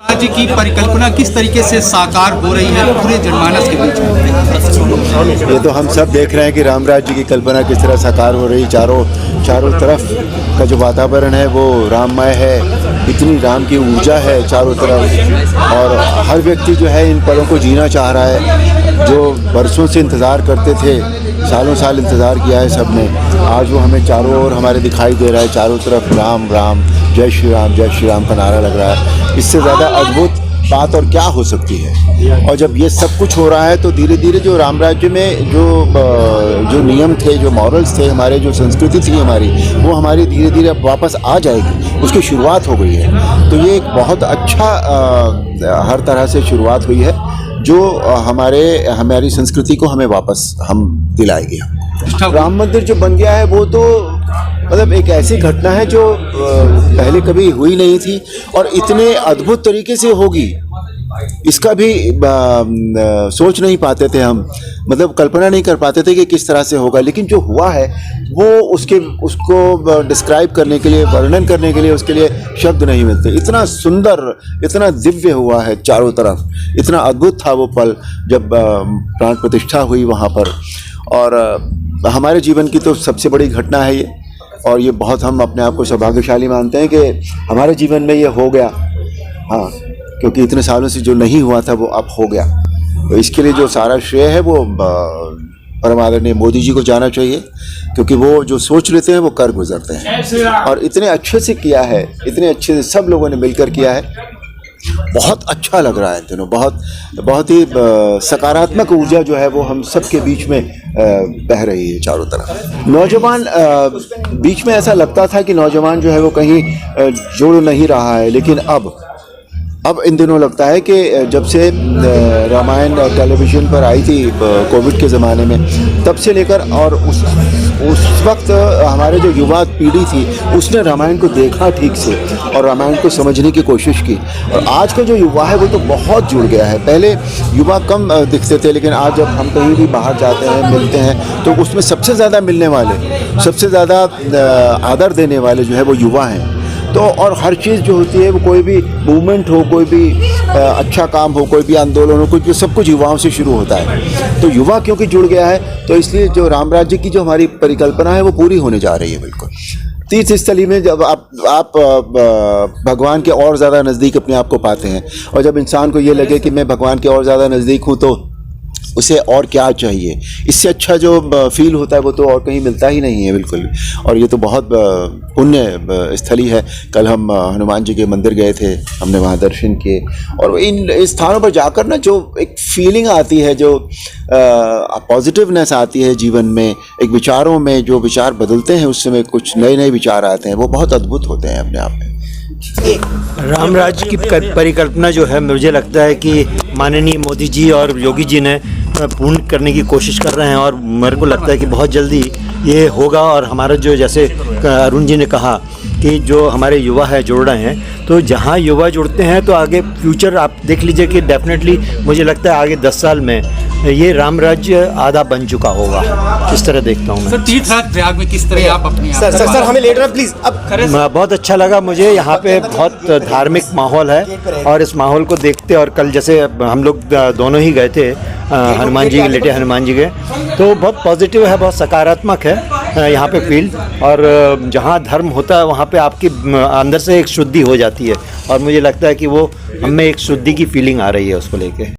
राज्य की परिकल्पना किस तरीके से साकार हो रही है पूरे जनमानस के बीच में? ये तो हम सब देख रहे हैं कि राम राज्य की कल्पना किस तरह साकार हो रही। चारों तरफ का जो वातावरण है वो राममय है। इतनी राम की ऊर्जा है चारों तरफ, और हर व्यक्ति जो है इन पलों को जीना चाह रहा है। जो बरसों से इंतज़ार करते थे, सालों साल इंतज़ार किया है सब ने, आज वो हमें चारों ओर हमारे दिखाई दे रहा है। चारों तरफ राम राम, जय श्री राम का नारा लग रहा है। इससे ज़्यादा अद्भुत बात और क्या हो सकती है। और जब ये सब कुछ हो रहा है तो धीरे धीरे जो राम राज्य में जो नियम थे, जो मॉरल्स थे, हमारे जो संस्कृति थी हमारी, वो हमारी धीरे धीरे अब वापस आ जाएगी। उसकी शुरुआत हो गई है। तो ये एक बहुत अच्छा हर तरह से शुरुआत हुई है जो हमारी संस्कृति को हमें वापस हम दिलाएगी। राम मंदिर जो बन गया है वो तो मतलब एक ऐसी घटना है जो पहले कभी हुई नहीं थी और इतने अद्भुत तरीके से होगी इसका भी सोच नहीं पाते थे हम। मतलब कल्पना नहीं कर पाते थे कि किस तरह से होगा, लेकिन जो हुआ है वो उसको डिस्क्राइब करने के लिए, वर्णन करने के लिए उसके लिए शब्द नहीं मिलते। इतना सुंदर, इतना दिव्य हुआ है चारों तरफ। इतना अद्भुत था वो पल जब प्राण प्रतिष्ठा हुई वहाँ पर। और हमारे जीवन की तो सबसे बड़ी घटना है ये, और ये बहुत हम अपने आप को सौभाग्यशाली मानते हैं कि हमारे जीवन में ये हो गया। हाँ, क्योंकि इतने सालों से जो नहीं हुआ था वो अब हो गया। तो इसके लिए जो सारा श्रेय है वो परम आदरणीय मोदी जी को जाना चाहिए, क्योंकि वो जो सोच लेते हैं वो कर गुजरते हैं। और इतने अच्छे से किया है, इतने अच्छे से सब लोगों ने मिलकर किया है। बहुत अच्छा लग रहा है इन दिनों। बहुत ही सकारात्मक ऊर्जा जो है वो हम सब के बीच में बह रही है चारों तरफ। नौजवान, बीच में ऐसा लगता था कि नौजवान जो है वो कहीं जुड़ नहीं रहा है, लेकिन अब इन दिनों लगता है कि जब से रामायण टेलीविज़न पर आई थी कोविड के ज़माने में, तब से लेकर और उस वक्त हमारे जो युवा पीढ़ी थी उसने रामायण को देखा ठीक से और रामायण को समझने की कोशिश की। और आज का जो युवा है वो तो बहुत जुड़ गया है। पहले युवा कम दिखते थे, लेकिन आज जब हम कहीं भी बाहर जाते हैं, मिलते हैं, तो उसमें सबसे ज़्यादा मिलने वाले, सबसे ज़्यादा आदर देने वाले जो है वो युवा हैं। तो और हर चीज़ जो होती है वो, कोई भी मूवमेंट हो, कोई भी अच्छा काम हो, कोई भी आंदोलन हो, कुछ भी, सब कुछ युवाओं से शुरू होता है। तो युवा क्योंकि जुड़ गया है, तो इसलिए जो राम राज्य की जो हमारी परिकल्पना है वो पूरी होने जा रही है। बिल्कुल तीर्थ स्थली में जब आप भगवान के और ज़्यादा नज़दीक अपने आप को पाते हैं, और जब इंसान को ये लगे कि मैं भगवान के और ज़्यादा नज़दीक हूँ तो उसे और क्या चाहिए। इससे अच्छा जो फील होता है वो तो और कहीं मिलता ही नहीं है बिल्कुल। और ये तो बहुत पुण्य स्थली है। कल हम हनुमान जी के मंदिर गए थे, हमने वहाँ दर्शन किए, और इन स्थानों पर जाकर ना जो एक फीलिंग आती है, जो पॉजिटिवनेस आती है जीवन में, एक विचारों में जो विचार बदलते हैं, उस समय कुछ नए नए विचार आते हैं, वो बहुत अद्भुत होते हैं अपने आप में। राम राज्य की परिकल्पना जो है, मुझे लगता है कि माननीय मोदी जी और योगी जी ने पूर्ण करने की कोशिश कर रहे हैं, और मेरे को लगता है कि बहुत जल्दी ये होगा। और हमारा जो, जैसे अरुण जी ने कहा कि जो हमारे युवा है जुड़ रहे हैं, तो जहाँ युवा जुड़ते हैं तो आगे फ्यूचर आप देख लीजिए कि डेफिनेटली मुझे लगता है आगे 10 साल में ये राम राज्य आधा बन चुका होगा। इस तरह देखता हूँ मैं। सर, तीर्थराज प्रयाग में किस तरह आप अपने सर हमें लेट रहा प्लीज। अब बहुत अच्छा लगा मुझे। यहाँ पे बहुत धार्मिक माहौल है, और इस माहौल को देखते, और कल जैसे हम लोग दोनों ही गए थे हनुमान जी, लेटे हनुमान जी के, तो बहुत पॉजिटिव है, बहुत सकारात्मक है यहाँ पे फील। और जहाँ धर्म होता है वहाँ पे आपकी अंदर से एक शुद्धि हो जाती है, और मुझे लगता है कि वो हमें एक शुद्धि की फीलिंग आ रही है उसको लेके।